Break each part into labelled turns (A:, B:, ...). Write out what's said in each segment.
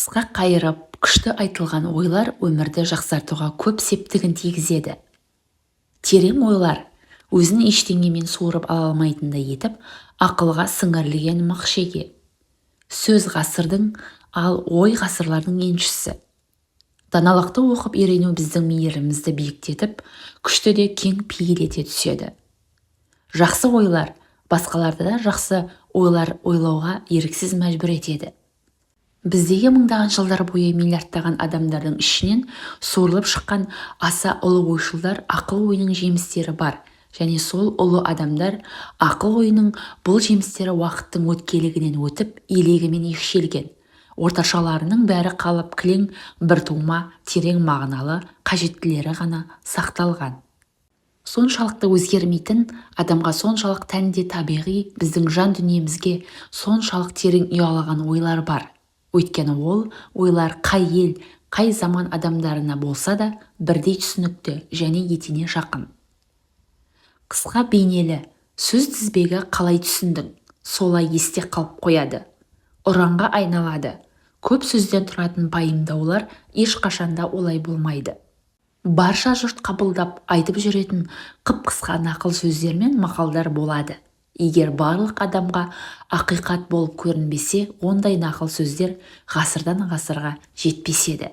A: Қысқа қайырып, күшті айтылған ойлар өмірді жақсартуға көп септігін тигізеді. Терең ойлар өзін ештеңемен суырып ала алмайтындай етіп, ақылға сіңірілген мықшеге. Сөз ғасырдың, ал ой ғасырлардың еншісі. Даналықты оқып үйрену біздің мейірімізді биіктетіп, күшті де кең пейіл ете түседі. Жақсы ойлар басқаларды да жақсы ойлар ойлауға еріксіз мәжбүр етеді. Біздегі мыңдаған жылдар бойы миллиардтаған адамдардың ішінен суырылып шыққан аса ұлы ойшылдар ақыл ойының жемістері бар, және сол ұлы адамдар ақыл ойының бұл жемістері уақыттың өткелігінен өтіп, елегімен екшелген. Орташаларының бәрі қалып кілең бір тума, терең мағыналы, қажеттілері ғана сақталған. Соншалықты өзгермейтін, адамға соншалық тәнде табиғи, біздің жан дүниемізге соншалық терең ұялаған ойлар бар. Өйткені ол ойлар қай ел, қай заман адамдарына болса да бірдей түсінікті және етене жақын. Қысқа бейнелі, сөз тізбегі қалай түсіндің, солай есте қалып қояды. Ұранға айналады. Көп сөзден тұратын пайымдаулар ешқашанда олай болмайды. Барша жұрт қабылдап айтып жүретін қып-қысқа нақыл сөздер мен мақалдар болады. Егер барлық адамға ақиқат болып көрінбесе, ондай нақыл сөздер ғасырдан ғасырға жетпес еді.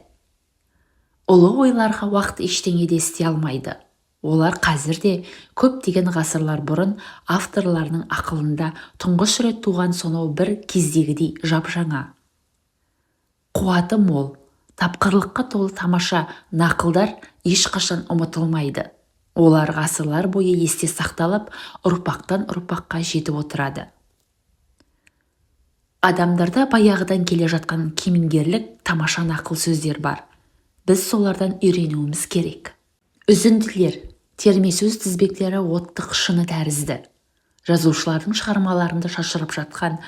A: Ұлы ойларға уақыт ештеңе де істей алмайды. Олар қазір де көптеген ғасырлар бұрын авторларының ақылында тұңғыш рет туған сонау бір кездегідей жап-жаңа. Қуаты мол, тапқырлыққа толы тамаша нақылдар ешқашан ұмытылмайды. Олар ғасырлар бойы есте сақталып, ұрпақтан ұрпаққа жетіп отырады. Адамдарда баяғыдан келе жатқан кемеңгерлік тамаша нақыл сөздер бар. Біз солардан үйренуіміз керек. Үзінділер, терме сөз тізбектері оттық шыны тәрізді. Жазушылардың шығармаларында шашырып жатқан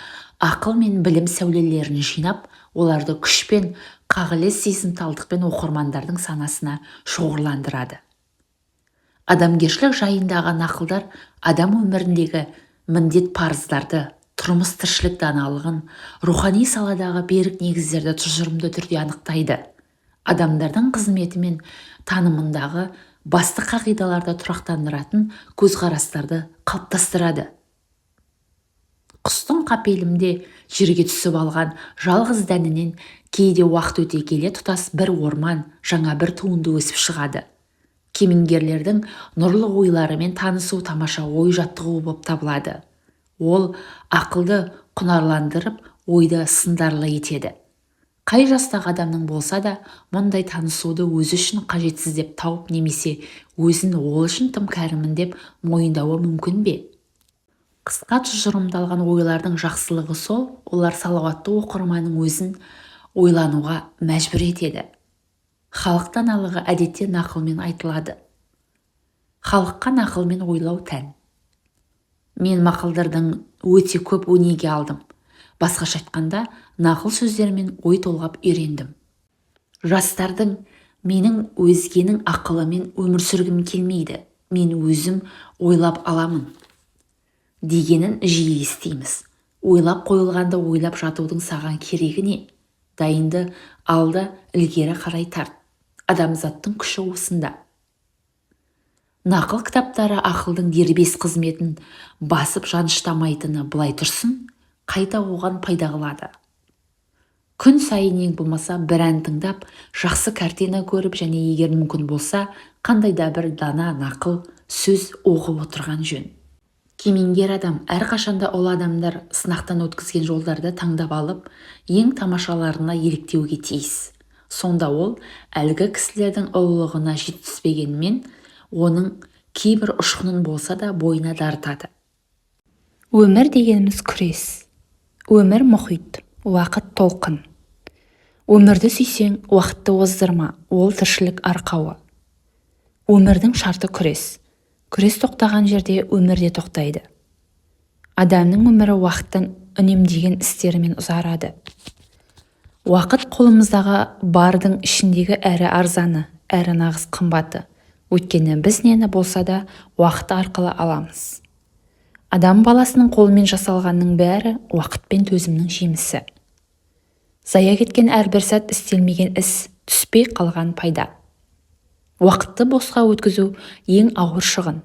A: ақыл мен білім сәулелерін жинап, оларды күшпен, қағілез сезімталдықпен оқырмандардың санасына шоғырландырады. Адамгершілік жайындағы нақылдар адам өміріндегі міндет парыздарды, тұрмыс тіршілік даналығын, рухани саладағы берік негіздерді тұжырымды түрде анықтайды. Адамдардың қызметі мен танымындағы басты қағидаларды тұрақтандыратын көзқарастарды қалыптастырады. Құстың қапелімде жерге түсіп алған жалғыз дәнінен кейде уақыт өте келе тұтас бір орман, жаңа бір туынды өсіп шығады. Кемеңгерлердің нұрлы ойларымен танысу тамаша ой жаттығуы болып табылады. Ол ақылды құнарландырып, ойды сындарлы етеді. Қай жастағы адамның болса да, мұндай танысуды өзі үшін қажетсіз деп тауып немесе өзін ол үшін тым кәрімін деп мойындауы мүмкін бе? Қысқа тұжырымдалған ойлардың жақсылығы сол, олар салауатты оқырманның өзін ойлануға мәжбүр етеді. Халық даналығы әдетте нақылмен айтылады. Халыққа нақылмен ойлау тән. Мен мақалдардың өте көп өнеге алдым. Басқаша айтқанда, нақыл сөздермен ой толғап үйрендім. Жастардың менің өзгенің ақылымен өмір сүргім келмейді, мен өзім ойлап аламын дегенін жиі естиміз. Ойлап қойылғанды ойлап жатудың саған керегі не? Дайынды алды, ілгері қарай тарт. Адамзаттың күші осында. Нақыл кітаптары ақылдың дербес қызметін басып жаныштамайтыны былай тұрсын, қайта оған пайда қылады. Күн сайын ең болмаса бір ән тыңдап, жақсы картина көріп және егер мүмкін болса, қандай да бір дана нақыл сөз оқып отырған жөн. Кемеңгер адам әрқашанда ұлы адамдар сынақтан өткізген жолдарды таңдап алып, ең тамашаларына еліктеуге тиіс. Сонда ол әлгі кісілердің ұлылығына жетіспегенмен, оның кейбір ұшқынын болса да бойына дарытады.
B: Өмір дегеніміз күрес. Өмір мұхит, уақыт толқын. Өмірді сүйсең, уақытты оздырма, ол тіршілік арқауы. Өмірдің шарты күрес. Күрес тоқтаған жерде өмір де тоқтайды. Адамның өмірі уақыттан үнемдеген істерімен ұзарады. Уақыт қолымыздағы бардың ішіндегі әрі арзаны, әрі нағыз қымбаты. Өйткені біз нені болса да уақыт арқылы аламыз. Адам баласының қолымен жасалғанның бәрі уақыт пен төзімнің жемісі. Зая кеткен әрбір сәт істелмеген іс, түспей қалған пайда. Уақытты босқа өткізу ең ауыр шығын.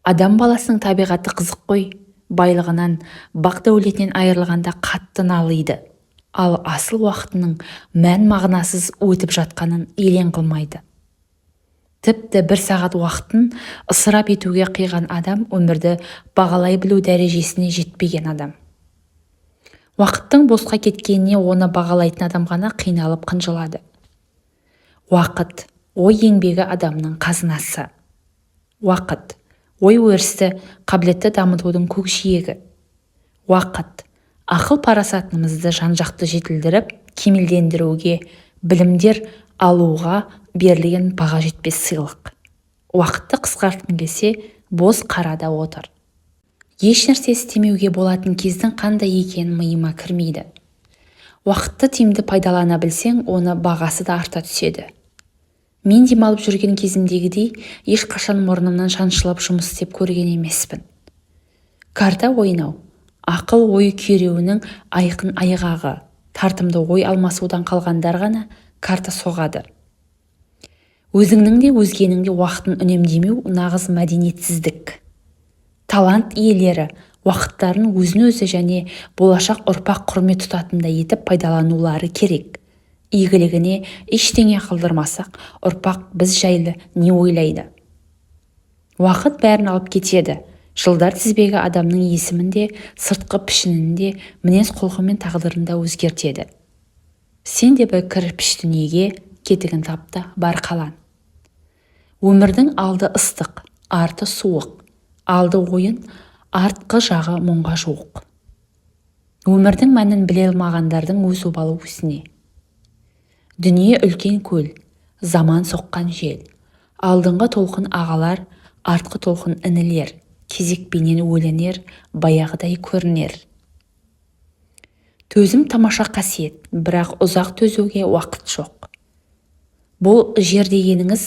B: Адам баласының табиғаты қызық қой, байлығынан, бақ-дәулетінен айырылғанда қатты налиды. Ал асыл уақытының мән-мағынасыз өтіп жатқанын елең қылмайды. Тіпті бір сағат уақытын ысырап етуге қиған адам өмірді бағалай білу дәрежесіне жетпеген адам. Уақыттың босқа кеткеніне оны бағалайтын адам ғана қиналып қынжылады. Уақыт ой еңбегі адамның қазынасы. Уақыт ой өрісті, қабілетті дамытудың көкжиегі. Уақыт ақыл парасатымызды жан-жақты жетілдіріп, кемелдендіруге, білімдер алуға берілген баға жетпес сыйлық. Уақытты қысқартқың келсе, бос қарада отыр. Еш нәрсе істемеуге болатын кездің қандай екенін миыма кірмейді. Уақытты тиімді пайдалана білсең, оны бағасы да арта түседі. Мен демалып жүрген кезімдегідей ешқашан мұрнымнан шаншылып жұмыс істеп көрген емеспін. Карта ойнау, ақыл ой күйреуінің айқын айғағы, тартымды ой алмасудан қалғандар ғана карта соғады. Өзіңнің де өзгенің де уақытын үнемдемеу нағыз мәдениетсіздік. Талант иелері уақыттарын өзін-өзі және болашақ ұрпақ құрмет тұтатындай етіп пайдаланулары керек. Игілігіне ештеңе қалдырмасақ, ұрпақ біз жайлы не ойлайды? Уақыт бәрін алып кетеді. Жылдар тізбегі адамның есімінде, сыртқы пішінінде, мінез-құлқы мен тағдырында өзгертеді. Сен де бір кірпіш дүниеге кетігін тапты бар қалан. Өмірдің алды ыстық, арты суық. Алды ойын, артқы жағы мұңға жуық. Өмірдің мәнін біле алмағандардың өз обалы өзіне. Дүние үлкен көл, заман соққан жел. Алдыңғы толқын ағалар, артқы толқын інілер. Кезекпенен өлінер, баяғыдай көрінер. Төзім тамаша қасиет, бірақ ұзақ төзуге уақыт жоқ. Бұл жер дегеніңіз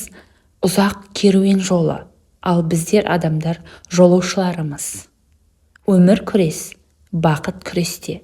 B: ұзақ керуен жолы, ал біздер адамдар жолаушыларымыз. Өмір күрес, бақыт күресте.